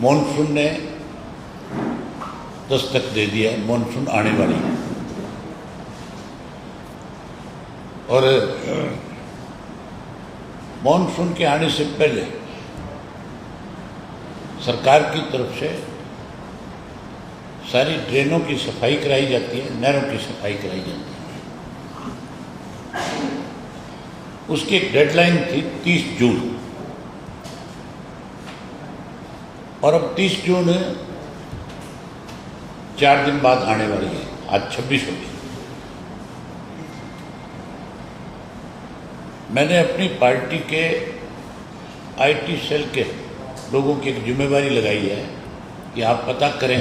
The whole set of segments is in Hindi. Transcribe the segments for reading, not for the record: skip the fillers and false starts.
मॉनसून ने दस्तक दे दिया है, मॉनसून आने वाली है और मॉनसून के आने से पहले सरकार की तरफ से सारी ड्रेनों की सफाई कराई जाती है, नहरों की सफाई कराई जाती है। उसकी एक डेडलाइन थी 30 जून और अब 30 जून 4 दिन बाद आने वाली है। आज 26 हो गई। मैंने अपनी पार्टी के आईटी सेल के लोगों की एक जिम्मेवारी लगाई है कि आप पता करें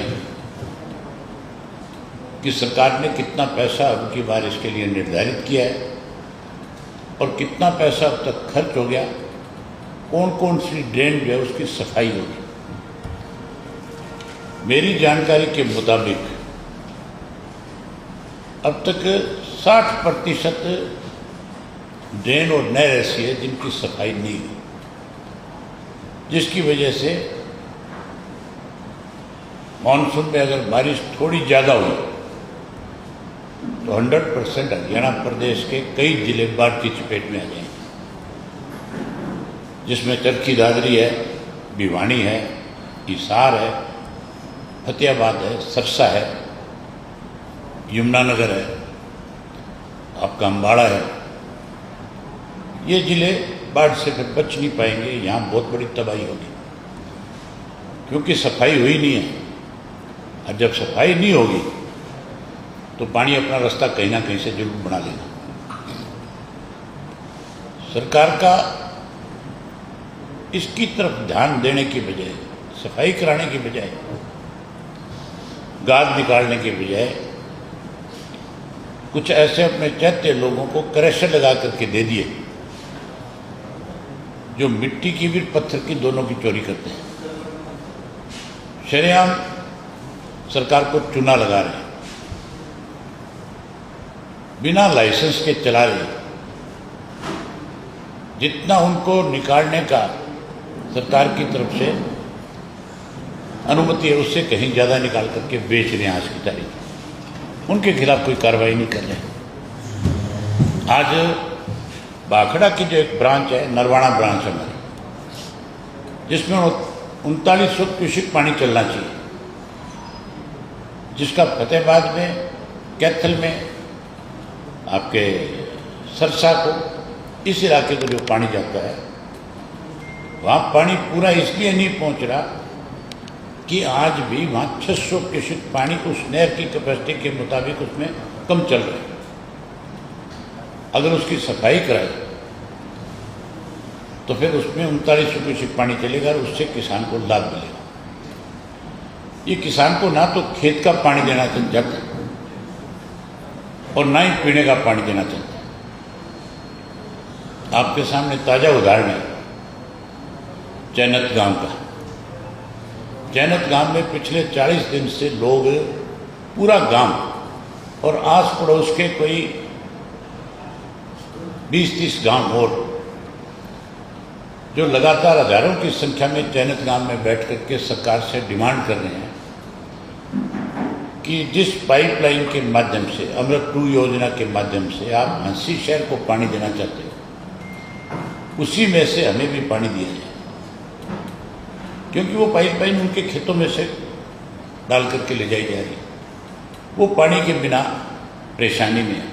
कि सरकार ने कितना पैसा अब की बार इसके लिए निर्धारित किया है और कितना पैसा अब तक खर्च हो गया, कौन कौन सी ड्रेन जो है उसकी सफाई होगी। मेरी जानकारी के मुताबिक अब तक 60% ड्रेन और नहर ऐसी है जिनकी सफाई नहीं हुई, जिसकी वजह से मानसून में अगर बारिश थोड़ी ज़्यादा हुई तो 100% हरियाणा प्रदेश के कई जिले बाढ़ की चपेट में आ जाएंगे, जिसमें चरखी दादरी है, भिवानी है, हिसार है, फतेहाबाद है, सरसा है, यमुनानगर है, आपका अम्बाड़ा है। ये जिले बाढ़ से फिर बच नहीं पाएंगे, यहाँ बहुत बड़ी तबाही होगी क्योंकि सफाई हुई नहीं है। और जब सफाई नहीं होगी तो पानी अपना रास्ता कहीं ना कहीं से जरूर बना लेगा। सरकार का इसकी तरफ ध्यान देने की बजाय, सफाई कराने की बजाय, गाद निकालने के बजाय कुछ ऐसे अपने चहते लोगों को क्रशर लगा करके दे दिए जो मिट्टी की भी पत्थर की दोनों की चोरी करते हैं। शरेआम सरकार को चूना लगा रहे हैं, बिना लाइसेंस के चला रहे हैं। जितना उनको निकालने का सरकार की तरफ से अनुमति है उससे कहीं ज़्यादा निकाल करके बेच रहे हैं आज की तारीख। उनके खिलाफ कोई कार्रवाई नहीं कर रहे। आज भाखड़ा की जो एक ब्रांच है, नरवाना ब्रांच है हमारी, जिसमें 3900 क्यूसेक पानी चलना चाहिए, जिसका फतेहाबाद में, कैथल में, आपके सरसा को, इस इलाके को जो पानी जाता है वहाँ पानी पूरा इसलिए नहीं पहुँच रहा कि आज भी वहाँ 600 क्यूसेक पानी उस नहर की कैपेसिटी के मुताबिक उसमें कम चल रहा है। अगर उसकी सफाई कराए तो फिर उसमें 3900 क्यूसेक पानी चलेगा और उससे किसान को लाभ मिलेगा। ये किसान को ना तो खेत का पानी देना चाहता और ना ही पीने का पानी देना चाहता। आपके सामने ताज़ा उदाहरण है चैनत गांव का। चैनत गांव में पिछले 40 दिन से लोग, पूरा गांव और आस पड़ोस के कोई 20-30 गांव और, जो लगातार हजारों की संख्या में चैनत गांव में बैठ करके सरकार से डिमांड कर रहे हैं कि जिस पाइपलाइन के माध्यम से, अमृत 2 योजना के माध्यम से आप हंसी शहर को पानी देना चाहते हो, उसी में से हमें भी पानी दिया जाए, क्योंकि वो पाइपलाइन उनके खेतों में से डाल करके ले जाई जा रही है। वो पानी के बिना परेशानी में है।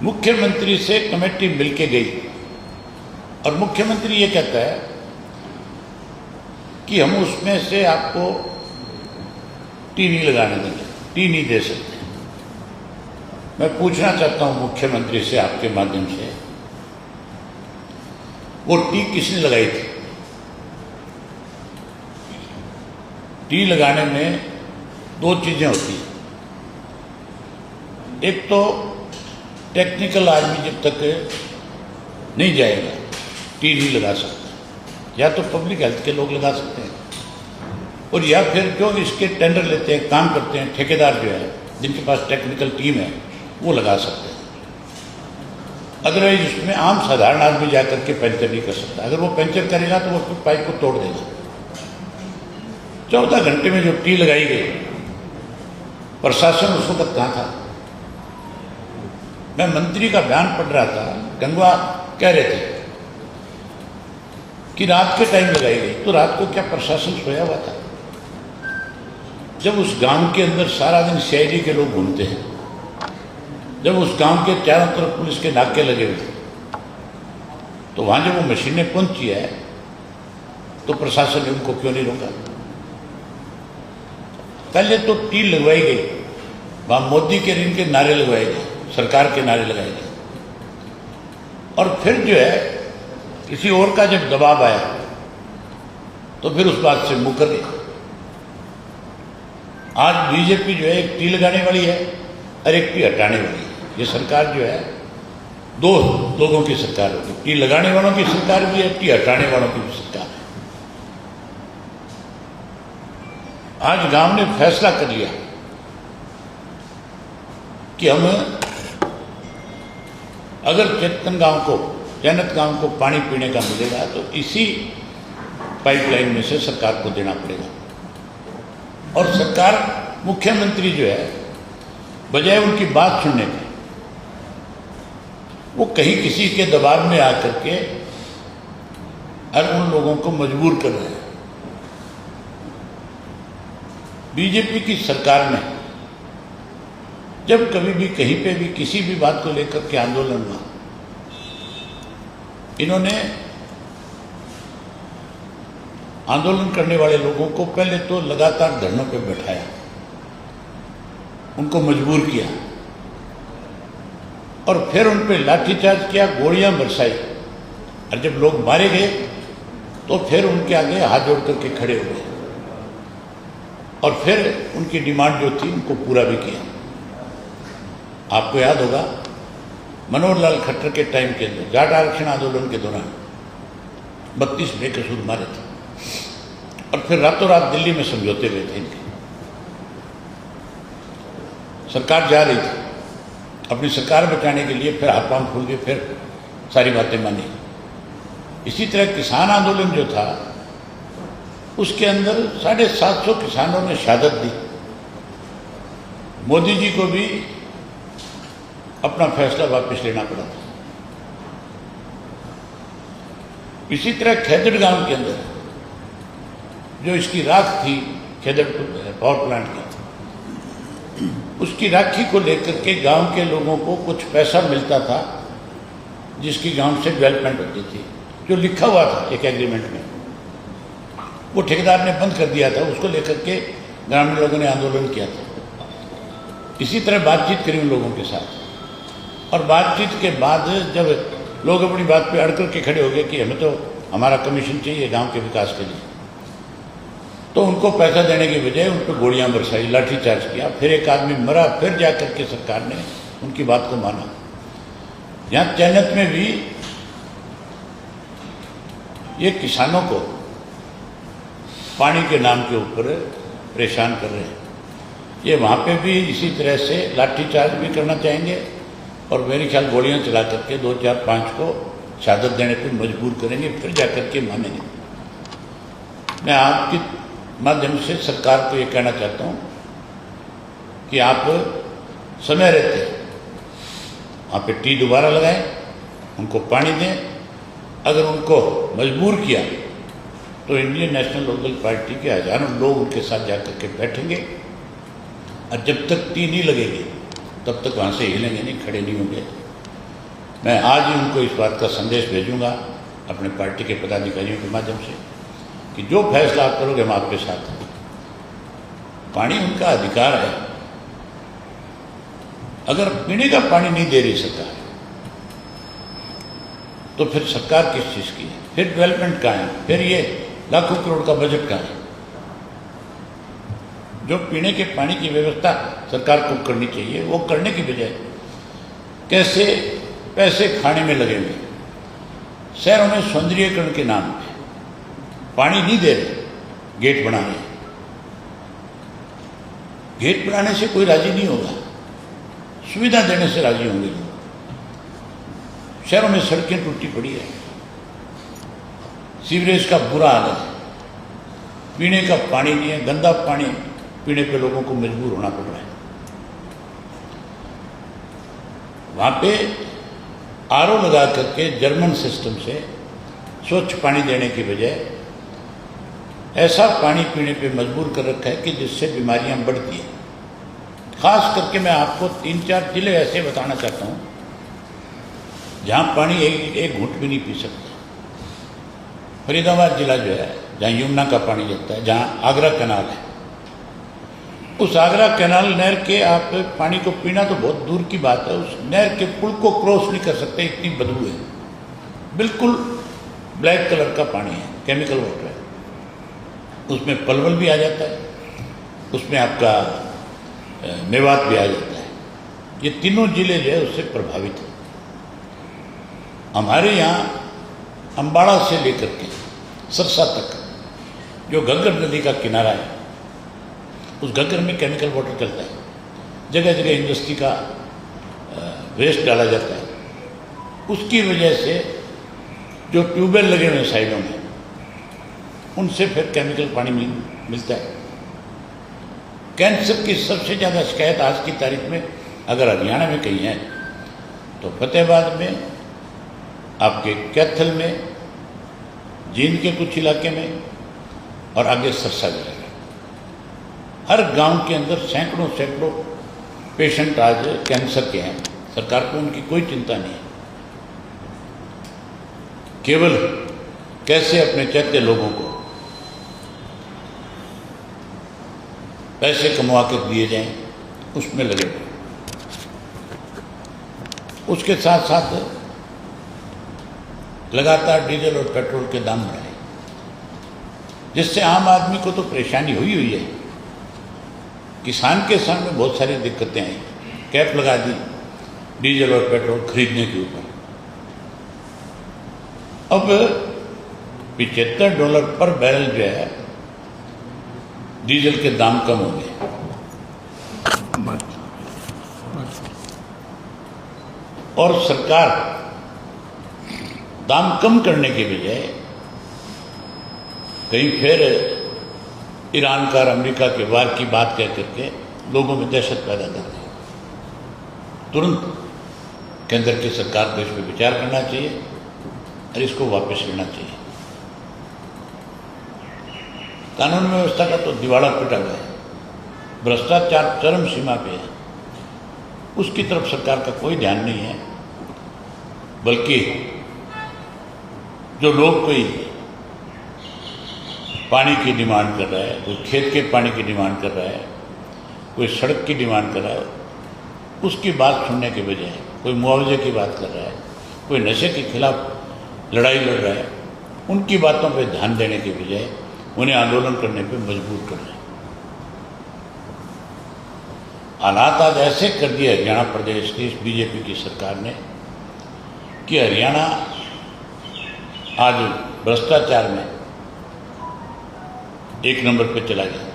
मुख्यमंत्री से कमेटी मिलके गई और मुख्यमंत्री ये कहता है कि हम उसमें से आपको टी नहीं लगाने देंगे, टी नहीं दे सकते। मैं पूछना चाहता हूं मुख्यमंत्री से आपके माध्यम से, वो टी किसने लगाई थी? टी लगाने में 2 चीजें होती हैं। एक तो टेक्निकल आदमी जब तक नहीं जाएगा टी नहीं लगा सकता, या तो पब्लिक हेल्थ के लोग लगा सकते हैं और या फिर जो इसके टेंडर लेते हैं, काम करते हैं, ठेकेदार जो है, जिनके पास टेक्निकल टीम है, वो लगा सकते हैं। अदरवाइज इसमें आम साधारण आदमी जाकर के पंचर नहीं कर सकता। अगर वो पंचर करेगा तो वो पाइप को तोड़ देगा। 14 घंटे में जो टी लगाई गई, प्रशासन उस वक्त कहाँ था? मैं मंत्री का बयान पढ़ रहा था, गंगवा कह रहे थे कि रात के टाइम लगाई गई, तो रात को क्या प्रशासन सोया हुआ था? जब उस गांव के अंदर सारा दिन सीआईडी के लोग घूमते हैं, जब उस गांव के चारों तरफ पुलिस के नाके लगे हुए, तो वहां जब वो मशीनें पहुंची है तो प्रशासन ने उनको क्यों नहीं रोका? पहले तो टी लगवाई गई, वहां मोदी के ऋण के नारे लगवाए गए, सरकार के नारे लगाए गए, और फिर जो है किसी और का जब दबाव आया तो फिर उस बात से मुकर गए। आज बीजेपी जो है एक टी लगाने वाली है और एक टी हटाने वाली है। ये सरकार जो है दो लोगों की सरकार होगी, टी लगाने वालों की सरकार भी है, टी हटाने वालों की भी सरकार है। आज गांव ने फैसला कर लिया कि हम अगर चैनत गांव को पानी पीने का मिलेगा तो इसी पाइपलाइन में से सरकार को देना पड़ेगा। और सरकार, मुख्यमंत्री जो है, बजाय उनकी बात सुनने के, वो कहीं किसी के दबाव में आकर के और उन लोगों को मजबूर कर रहे हैं। बीजेपी की सरकार में जब कभी भी कहीं पे भी किसी भी बात को लेकर के आंदोलन हुआ, इन्होंने आंदोलन करने वाले लोगों को पहले तो लगातार धरनों पे बैठाया, उनको मजबूर किया, और फिर उन पे लाठीचार्ज किया, गोलियां बरसाई, और जब लोग मारे गए तो फिर उनके आगे हाथ जोड़ करके खड़े हो गए, और फिर उनकी डिमांड जो थी उनको पूरा भी किया। आपको याद होगा मनोहर लाल खट्टर के टाइम के अंदर जाट आरक्षण आंदोलन के दौरान 32 बेकसूर मारे थे, और फिर रातों रात दिल्ली में समझौते हुए थे इनके। सरकार जा रही थी, अपनी सरकार बचाने के लिए फिर हाथ पांव फूल के फिर सारी बातें मानी। इसी तरह किसान आंदोलन जो था, उसके अंदर 750 किसानों ने शहादत दी। मोदी जी को भी अपना फैसला वापस लेना पड़ा था। इसी तरह खेदड़ गांव के अंदर जो इसकी राख थी, खेदड़ पावर प्लांट की, उसकी राखी को लेकर के गांव के लोगों को कुछ पैसा मिलता था, जिसकी गांव से डेवलपमेंट होती थी, जो लिखा हुआ था एक एग्रीमेंट में। वो ठेकेदार ने बंद कर दिया था, उसको लेकर के ग्रामीण लोगों ने आंदोलन किया था। इसी तरह बातचीत करी उन लोगों के साथ, और बातचीत के बाद जब लोग अपनी बात पे अड़ करके खड़े हो गए कि हमें तो हमारा कमीशन चाहिए गांव के विकास के लिए, तो उनको पैसा देने की बजाय उन पर गोलियां बरसाई, लाठीचार्ज किया, फिर एक आदमी मरा, फिर जाकर के सरकार ने उनकी बात को माना। यहाँ चैनत में भी ये किसानों को पानी के नाम के ऊपर परेशान कर रहे हैं। ये वहाँ पे भी इसी तरह से लाठीचार्ज भी करना चाहेंगे, और मेरे ख्याल गोलियां चला करके 2, 4, 5 को शहादत देने पर मजबूर करेंगे, फिर जाकर के मानेंगे। मैं आपके माध्यम से सरकार को ये कहना चाहता हूँ कि आप समय रहते वहाँ पे टी दोबारा लगाएं, उनको पानी दें। अगर उनको मजबूर किया तो इंडियन नेशनल लोकदल पार्टी के हजारों लोग उनके साथ जाकर के बैठेंगे, और जब तक टी नहीं लगेगी तब तक वहाँ से हिलेंगे नहीं, खड़े नहीं होंगे। मैं आज ही उनको इस बात का संदेश भेजूंगा अपने पार्टी के पदाधिकारियों के माध्यम से कि जो फैसला आप करोगे हम आपके साथ हैं। पानी उनका अधिकार है। अगर पीने का पानी नहीं दे रही सरकार, तो फिर सरकार किस चीज़ की है? फिर डेवलपमेंट कहाँ है? फिर ये लाखों करोड़ का बजट कहाँ है? जो पीने के पानी की व्यवस्था सरकार को करनी चाहिए, वो करने की बजाय कैसे पैसे खाने में लगे हुए, शहरों में सौंदर्यीकरण के नाम पे पानी नहीं दे रहे, गेट बना रहे। गेट बनाने से कोई राजी नहीं होगा, सुविधा देने से राजी होंगे लोग। शहरों में सड़कें टूटी पड़ी है, सीवरेज का बुरा हाल है, पीने का पानी नहीं है, गंदा पानी पीने पे लोगों को मजबूर होना पड़ रहा है। वहाँ पे आरओ लगा करके जर्मन सिस्टम से स्वच्छ पानी देने की बजाय ऐसा पानी पीने पे मजबूर कर रखा है कि जिससे बीमारियां बढ़ती हैं। खास करके मैं आपको 3-4 जिले ऐसे बताना चाहता हूँ जहाँ पानी एक घूंट भी नहीं पी सकते। फरीदाबाद जिला जो है, जहाँ यमुना का पानी जाता है, जहाँ आगरा कैनाल है, उस आगरा कैनाल नहर के आप पानी को पीना तो बहुत दूर की बात है, उस नहर के पुल को क्रॉस नहीं कर सकते, इतनी बदबू है। बिल्कुल ब्लैक कलर का पानी है, केमिकल वाटर है। उसमें पलवल भी आ जाता है, उसमें आपका मेवात भी आ जाता है। ये तीनों जिले जो है उससे प्रभावित है। हमारे यहाँ अम्बाड़ा से लेकर के सरसा तक जो घग्गर नदी का किनारा है, उस घग्गर में केमिकल वाटर चलता है। जगह जगह इंडस्ट्री का वेस्ट डाला जाता है। उसकी वजह से जो ट्यूबवेल लगे हुए हैं साइडों में, उनसे फिर केमिकल पानी मिलता है। कैंसर की सबसे ज़्यादा शिकायत आज की तारीख में अगर हरियाणा में कहीं है तो फतेहाबाद में, आपके कैथल में, जींद के कुछ इलाके में और आगे सरसा जिले में। हर गांव के अंदर सैकड़ों पेशेंट आज कैंसर के हैं। सरकार को उनकी कोई चिंता नहीं है, केवल कैसे अपने चैत्य लोगों को पैसे कमवा कर दिए जाएं, उसमें लगे हुए। उसके साथ साथ लगातार डीजल और पेट्रोल के दाम बढ़ाए, जिससे आम आदमी को तो परेशानी हुई है। किसान के सामने बहुत सारी दिक्कतें आई। कैप लगा दी डीजल और पेट्रोल खरीदने के ऊपर। अब $75 पर बैरल जो है डीजल के दाम कम हो गए। और सरकार दाम कम करने के बजाय कहीं फिर ईरान का और अमेरिका के वार की बात कह करके लोगों में दहशत पैदा कर दी। तुरंत केंद्र की सरकार को इस पर विचार करना चाहिए और इसको वापस लेना चाहिए। कानून व्यवस्था का तो दिवाला पिटा हुआ है, भ्रष्टाचार चरम सीमा पे है, उसकी तरफ सरकार का कोई ध्यान नहीं है। बल्कि जो लोग कोई पानी की डिमांड कर रहा है, कोई खेत के पानी की डिमांड कर रहा है, कोई सड़क की डिमांड कर रहा है, उसकी बात सुनने के बजाय कोई मुआवजे की बात कर रहा है, कोई नशे के खिलाफ लड़ाई लड़ रहा है, उनकी बातों पर ध्यान देने के बजाय उन्हें आंदोलन करने पर मजबूर कर रहे हैं। हालात आज ऐसे कर दिए हरियाणा प्रदेश की इस बीजेपी की सरकार ने कि हरियाणा आज भ्रष्टाचार में 1 नंबर पे चला गया।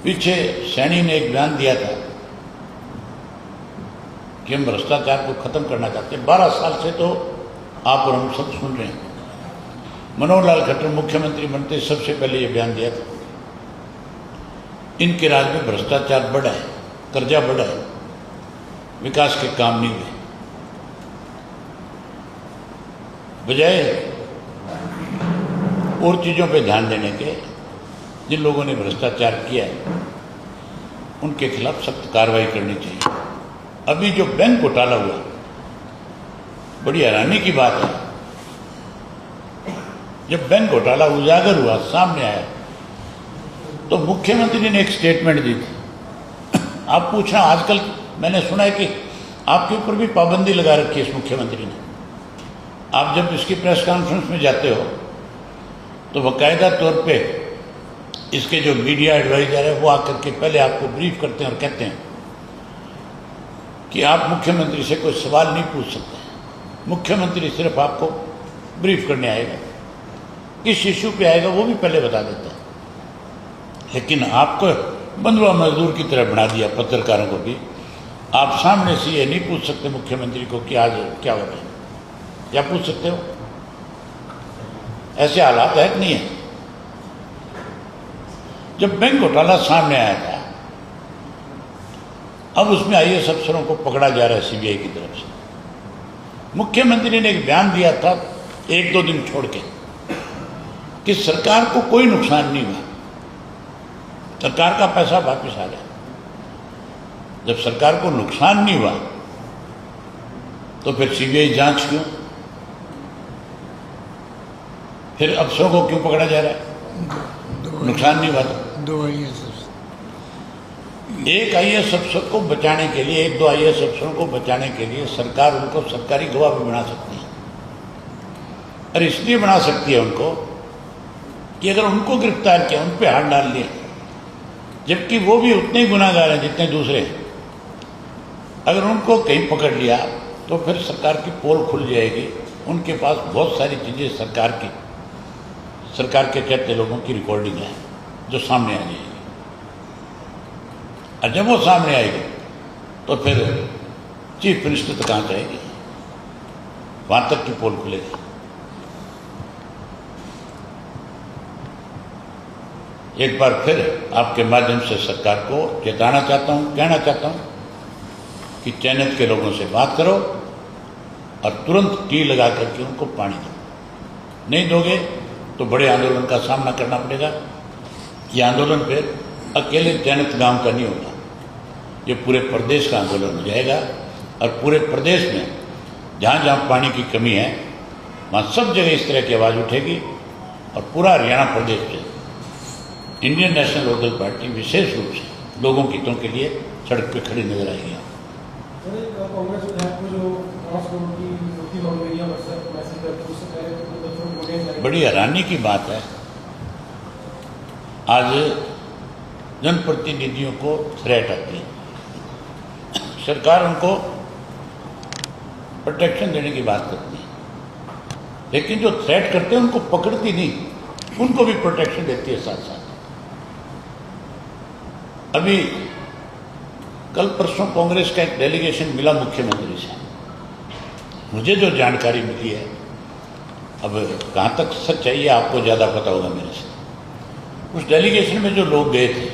पीछे सैनी ने एक बयान दिया था कि हम भ्रष्टाचार को खत्म करना चाहते हैं। 12 साल से तो आप और हम सब सुन रहे हैं। मनोहर लाल खट्टर मुख्यमंत्री बनते सबसे पहले ये बयान दिया था, इनके राज में भ्रष्टाचार बढ़ा है, कर्जा बढ़ा है, विकास के काम नहीं हुए। बजाय और चीज़ों पे ध्यान देने के, जिन लोगों ने भ्रष्टाचार किया है उनके खिलाफ सख्त कार्रवाई करनी चाहिए। अभी जो बैंक घोटाला हुआ, बड़ी हैरानी की बात है, जब बैंक घोटाला उजागर हुआ, सामने आया, तो मुख्यमंत्री ने एक स्टेटमेंट दी थी। आप पूछना, आजकल मैंने सुना है कि आपके ऊपर भी पाबंदी लगा रखी है इस मुख्यमंत्री ने। आप जब इसकी प्रेस कॉन्फ्रेंस में जाते हो तो बाकायदा तौर पे इसके जो मीडिया एडवाइजर है वो आकर के पहले आपको ब्रीफ करते हैं और कहते हैं कि आप मुख्यमंत्री से कोई सवाल नहीं पूछ सकते। मुख्यमंत्री सिर्फ आपको ब्रीफ करने आएगा, किस इश्यू पे आएगा वो भी पहले बता देता है। लेकिन आपको बंधुआ मजदूर की तरह बना दिया, पत्रकारों को भी। आप सामने से ये नहीं पूछ सकते मुख्यमंत्री को कि आज क्या हो रहा है, क्या पूछ सकते हो? ऐसे हालात है कि नहीं है? जब बैंक घोटाला सामने आया था, अब उसमें आईएएस अफसरों को पकड़ा जा रहा है सीबीआई की तरफ से। मुख्यमंत्री ने एक बयान दिया था 1-2 दिन छोड़ के कि सरकार को कोई नुकसान नहीं हुआ, सरकार का पैसा वापस आ गया। जब सरकार को नुकसान नहीं हुआ तो फिर सीबीआई जांच क्यों? फिर अफसरों को क्यों पकड़ा जा रहा है? नुकसान नहीं हुआ तो 2 आईएएस एक आईएएस अफसर को बचाने के लिए, 1-2 आईएएस अफसरों को बचाने के लिए सरकार उनको सरकारी गवाह भी बना सकती है। और इसलिए बना सकती है उनको कि अगर उनको गिरफ्तार किया, उन पर हाथ डाल लिए, जबकि वो भी उतने ही गुनाहगार हैं जितने दूसरे हैं, अगर उनको कहीं पकड़ लिया तो फिर सरकार की पोल खुल जाएगी। उनके पास बहुत सारी चीज़ें सरकार के कहते लोगों की रिकॉर्डिंग है जो सामने आ जाएगी। और जब वो सामने आएगी तो फिर चीफ मिनिस्टर तक कहाँ जाएगी, वहां तक की पोल खुलेगी। एक बार फिर आपके माध्यम से सरकार को चेताना चाहता हूं, कहना चाहता हूं कि चयनित के लोगों से बात करो और तुरंत टी लगा करके उनको पानी दो। नहीं दोगे तो बड़े आंदोलन का सामना करना पड़ेगा। ये आंदोलन फिर अकेले चयनित गांव का नहीं होगा, ये पूरे प्रदेश का आंदोलन हो जाएगा। और पूरे प्रदेश में जहाँ जहाँ पानी की कमी है वहाँ सब जगह इस तरह की आवाज़ उठेगी। और पूरा हरियाणा प्रदेश से इंडियन नेशनल लोकदल पार्टी विशेष रूप से लोगों के हितों के लिए सड़क पर खड़ी नजर आएगी। कांग्रेस विधायक को जो 5 करोड़ की मुक्ति मांग रही है, मैसेज करके उससे पहले तो दफ्तर को बोले बड़ी हैरानी की बात है, आज जनप्रतिनिधियों को थ्रेट आती है, सरकार उनको प्रोटेक्शन देने की बात करती है, लेकिन जो थ्रेट करते हैं उनको पकड़ती नहीं, उनको भी प्रोटेक्शन देती है साथ साथ। अभी कल परसों कांग्रेस का एक डेलीगेशन मिला मुख्यमंत्री से, मुझे जो जानकारी मिली है, अब कहाँ तक सच है ये आपको ज़्यादा पता होगा मेरे से। उस डेलीगेशन में जो लोग गए थे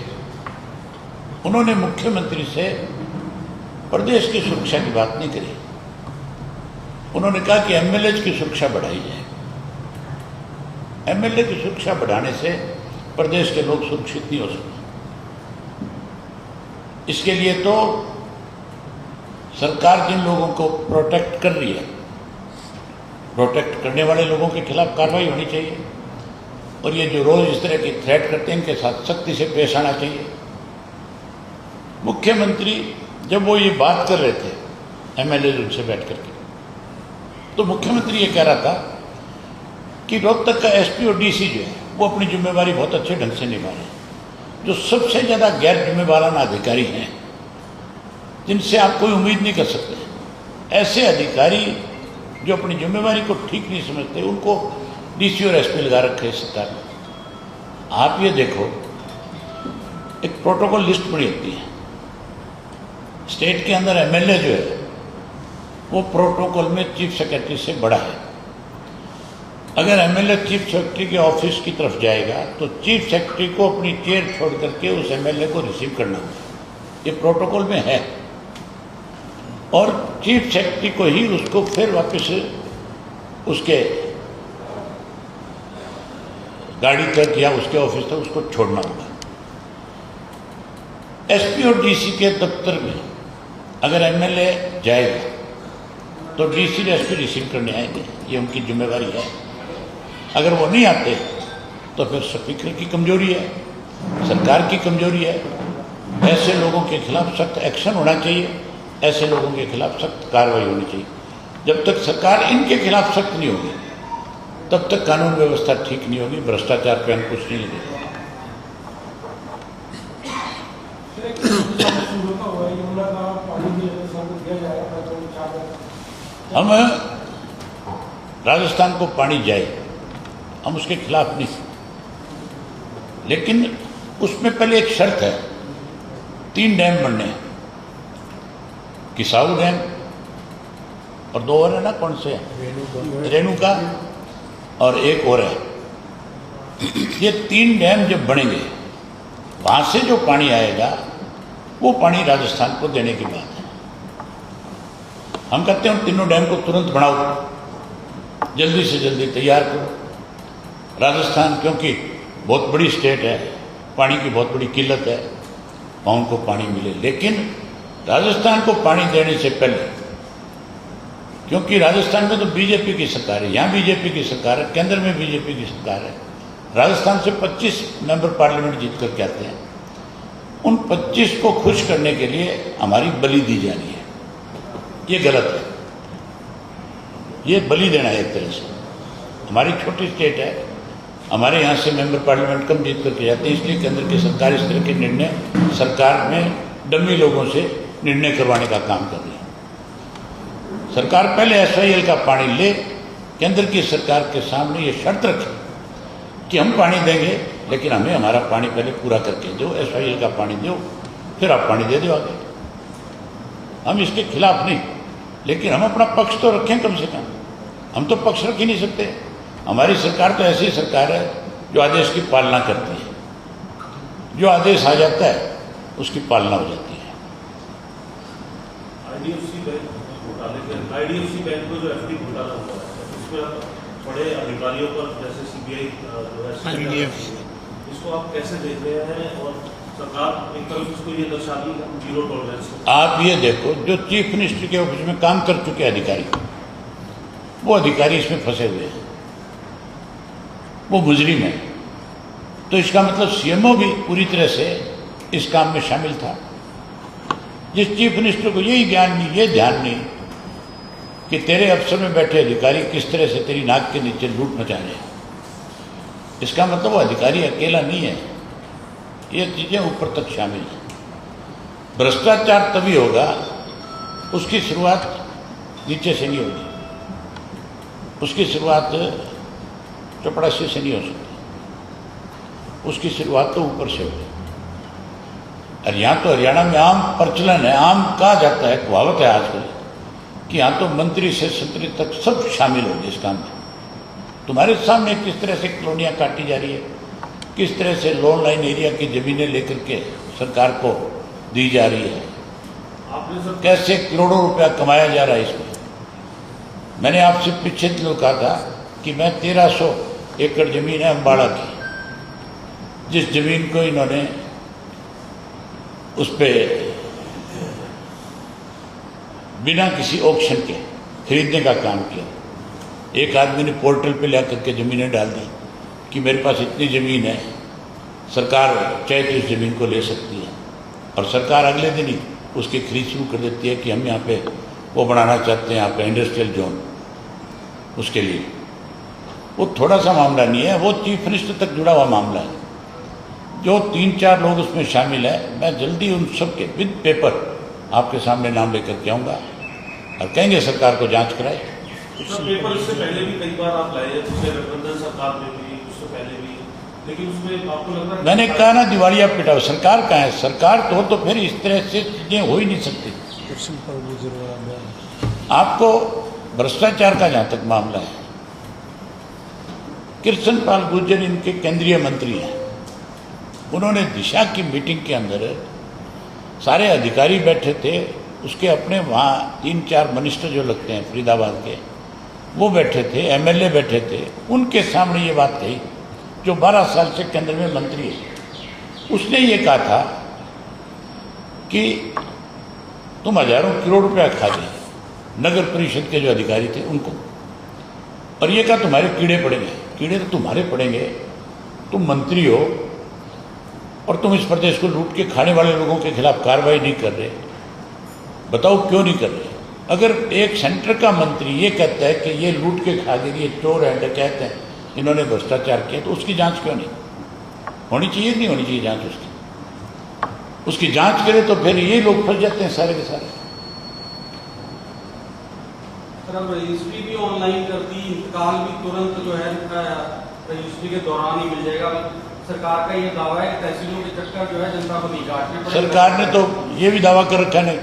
उन्होंने मुख्यमंत्री से प्रदेश की सुरक्षा की बात नहीं करी। उन्होंने कहा कि एमएलए की सुरक्षा बढ़ाई जाए। एमएलए की सुरक्षा बढ़ाने से प्रदेश के लोग सुरक्षित नहीं हो सकते। इसके लिए तो सरकार जिन लोगों को प्रोटेक्ट कर रही है, प्रोटेक्ट करने वाले लोगों के खिलाफ कार्रवाई होनी चाहिए। और ये जो रोज इस तरह की थ्रेट करते हैं इनके साथ सख्ती से पेश आना चाहिए। मुख्यमंत्री जब वो ये बात कर रहे थे एमएलए उनसे बैठ करके, तो मुख्यमंत्री ये कह रहा था कि रोहतक का एसपी और डीसी जो है वो अपनी जिम्मेवारी बहुत अच्छे ढंग से निभा रहे हैं। जो सबसे ज़्यादा गैर जिम्मेवाराना अधिकारी हैं, जिनसे आप कोई उम्मीद नहीं कर सकते, ऐसे अधिकारी जो अपनी जिम्मेवारी को ठीक नहीं समझते, उनको डीसी और एसपी लगा रखे सरकार ने। आप ये देखो, एक प्रोटोकॉल लिस्ट बनी होती है स्टेट के अंदर, एमएलए जो है वो प्रोटोकॉल में चीफ सेक्रेटरी से बड़ा है। अगर एमएलए चीफ सेक्रेटरी के ऑफिस की तरफ जाएगा तो चीफ सेक्रेटरी को अपनी चेयर छोड़ करके उस एमएलए को रिसीव करना होगा, ये प्रोटोकॉल में है। और चीफ सेक्रेटरी को ही उसको फिर वापस उसके गाड़ी तक या उसके ऑफिस तक उसको छोड़ना होगा। एसपी और डीसी के दफ्तर में अगर एमएलए जाएगा तो डीसी और एसपी रिसीव करने आएंगे, ये उनकी जिम्मेवारी है। अगर वो नहीं आते तो फिर स्पीकर की कमजोरी है, सरकार की कमजोरी है। ऐसे लोगों के खिलाफ सख्त एक्शन होना चाहिए, ऐसे लोगों के खिलाफ सख्त कार्रवाई होनी चाहिए। जब तक सरकार इनके खिलाफ सख्त नहीं होगी तब तक कानून व्यवस्था ठीक नहीं होगी, भ्रष्टाचार पे अंकुश नहीं लगेगा। हम राजस्थान को पानी जाए, हम उसके खिलाफ नहीं, लेकिन उसमें पहले एक शर्त है, 3 डैम बनने हैं, किसाऊ डैम और 2 और है ना, कौन से हैं, रेणुका और एक और है। ये 3 डैम जब बनेंगे वहाँ से जो पानी आएगा वो पानी राजस्थान को देने की बात है। हम कहते हैं उन तीनों डैम को तुरंत बढ़ाओ, जल्दी से जल्दी तैयार करो। राजस्थान क्योंकि बहुत बड़ी स्टेट है, पानी की बहुत बड़ी किल्लत है, वहाँ उनको पानी मिले। लेकिन राजस्थान को पानी देने से पहले, क्योंकि राजस्थान में तो बीजेपी की सरकार है, यहाँ बीजेपी की सरकार है, केंद्र में बीजेपी की सरकार है, राजस्थान से 25 मेंबर पार्लियामेंट जीत करके आते हैं। उन 25 को खुश करने के लिए हमारी बलि दी जा रही है, ये गलत है। ये बलि देना है एक तरह से। हमारी छोटी स्टेट है, हमारे यहाँ से मेंबर पार्लियामेंट कम जीत करके जाते हैं, इसलिए केंद्र की सरकार इस तरह के निर्णय सरकार में डमी लोगों से निर्णय करवाने का काम कर रही है। सरकार पहले SYL का पानी ले, केंद्र की सरकार के सामने ये शर्त रखे कि हम पानी देंगे, लेकिन हमें हमारा पानी पहले पूरा करके दो, SYL का पानी दो, फिर आप पानी दे दो आगे। हम इसके खिलाफ नहीं, लेकिन हम अपना पक्ष तो रखें कम से कम। हम तो पक्ष रख ही नहीं सकते। हमारी सरकार तो ऐसी सरकार है जो आदेश की पालना करती है, जो आदेश आ जाता है उसकी पालना हो जाती है। IDFC बैंक को जो FD घोटाला हुआ है, उसमें बड़े अधिकारियों पर जैसे CBI जो है, इसको आप कैसे देख रहे हैं? और सरकार एक तरफ इसको ये दर्शा दी जीरो टॉलरेंस। आप ये देखो, जो चीफ मिनिस्टर के ऑफिस में काम कर चुके अधिकारी, वो अधिकारी इसमें फंसे हुए हैं, वो मुजरिम है। तो इसका मतलब CMO भी पूरी तरह से इस काम में शामिल था। जिस चीफ मिनिस्टर को यही ज्ञान नहीं, ये ध्यान नहीं कि तेरे अफसर में बैठे अधिकारी किस तरह से तेरी नाक के नीचे लूट मचा रहे हैं, इसका मतलब वो अधिकारी अकेला नहीं है, ये चीजें ऊपर तक शामिल हैं। भ्रष्टाचार तभी होगा, उसकी शुरुआत नीचे से नहीं होगी, उसकी शुरुआत चपरासी से नहीं हो सकती, उसकी शुरुआत तो ऊपर से होगी। और यहाँ तो हरियाणा में आम प्रचलन है, आम कहा जाता है, कहावत है आजकल कि यहाँ तो मंत्री से संतरी तक सब शामिल होंगे इस काम में। तुम्हारे सामने किस तरह से कॉलोनियाँ काटी जा रही है, किस तरह से लोन लाइन एरिया की जमीनें लेकर के सरकार को दी जा रही है, कैसे करोड़ों रुपया कमाया जा रहा है इसमें। मैंने आपसे पीछे दिनों कहा था कि मैं 1300 एकड़ जमीन है अम्बाड़ा की, जिस जमीन को इन्होंने उस पर बिना किसी ऑक्शन के खरीदने का काम किया। एक आदमी ने पोर्टल पे ला करके ज़मीनें डाल दी कि मेरे पास इतनी ज़मीन है, सरकार चाहे तो इस ज़मीन को ले सकती है, और सरकार अगले दिन ही उसकी खरीद शुरू कर देती है कि हम यहाँ पे वो बनाना चाहते हैं, यहाँ पे इंडस्ट्रियल जोन। उसके लिए वो थोड़ा सा मामला नहीं है, वो चीफ मिनिस्टर तक जुड़ा हुआ मामला है। जो 3-4 लोग उसमें शामिल है, मैं जल्दी उन सब के विद पेपर आपके सामने नाम लेकर के आऊँगा और कहेंगे सरकार को जांच कराए। पेपर इससे पहले भी कई बार आप लाए, गठबंधन सरकार में भी, उससे पहले भी, लेकिन उसमें आपको लग रहा है? मैंने कहा ना, दिवालिया पिटाओ। सरकार कहाँ है? सरकार तो फिर इस तरह से चीजें हो ही नहीं सकती। आपको भ्रष्टाचार का जहाँ तक मामला है, कृष्ण पाल गुर्जर इनके केंद्रीय मंत्री हैं, उन्होंने दिशा की मीटिंग के अंदर सारे अधिकारी बैठे थे, उसके अपने वहाँ 3-4 मिनिस्टर जो लगते हैं फरीदाबाद के, वो बैठे थे, MLA बैठे थे, उनके सामने ये बात कही, जो 12 साल से केंद्र में मंत्री है। उसने ये कहा था कि तुम हजारों करोड़ रुपया खा गए नगर परिषद के जो अधिकारी थे उनको, और ये कहा तुम्हारे कीड़े पड़ेंगे। कीड़े तो तुम्हारे पड़ेंगे, तुम मंत्री हो और तुम इस प्रदेश को लूट के खाने वाले लोगों के खिलाफ कार्रवाई नहीं कर रहे। बताओ क्यों नहीं कर रहे? अगर एक सेंटर का मंत्री ये कहता है कि ये लूट के खा गए, ये चोर है, डकैत हैं, इन्होंने भ्रष्टाचार किया, तो उसकी जांच क्यों नहीं होनी चाहिए? नहीं होनी चाहिए जांच उसकी जांच करे तो फिर ये लोग फंस जाते हैं सारे के सारे। रजिस्ट्री भी ऑनलाइन कर दी, इंतकाल भी तुरंत जो है रजिस्ट्री के दौरान ही मिल जाएगा। सरकार का ये दावा है कि तहसीलों के चक्कर जो है जनता को नहीं काटने पड़े। सरकार ने तो ये भी दावा कर रखा है।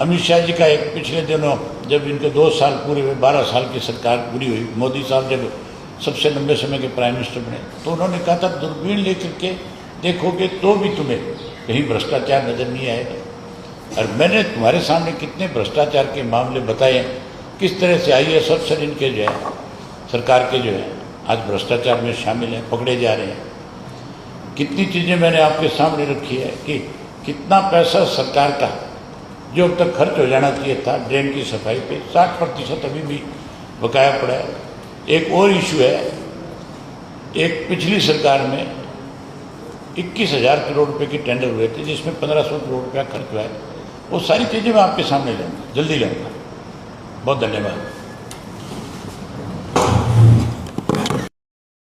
अमित शाह जी का एक पिछले दिनों जब इनके 2 साल पूरे हुए, 12 साल की सरकार पूरी हुई, मोदी साहब जब सबसे लंबे समय के प्राइम मिनिस्टर बने, तो उन्होंने कहा था दूरबीन लेकर के देखोगे तो भी तुम्हें कहीं भ्रष्टाचार नजर नहीं आएगा। और मैंने तुम्हारे सामने कितने भ्रष्टाचार के मामले बताए हैं, किस तरह से IAS अफसर इनके जो है सरकार के जो है आज भ्रष्टाचार में शामिल हैं, पकड़े जा रहे हैं। कितनी चीज़ें मैंने आपके सामने रखी है कि कितना पैसा सरकार का जो अब तक खर्च हो जाना चाहिए था ड्रेन की सफाई पे 60% अभी भी बकाया पड़ा है। एक और इशू है, एक पिछली सरकार में 21,000 करोड़ रुपए के टेंडर हुए थे जिसमें 1,500 करोड़ रुपया खर्च हुआ है। वो सारी चीज़ें मैं आपके सामने लाऊंगा, जल्दी लाऊंगा। बहुत धन्यवाद।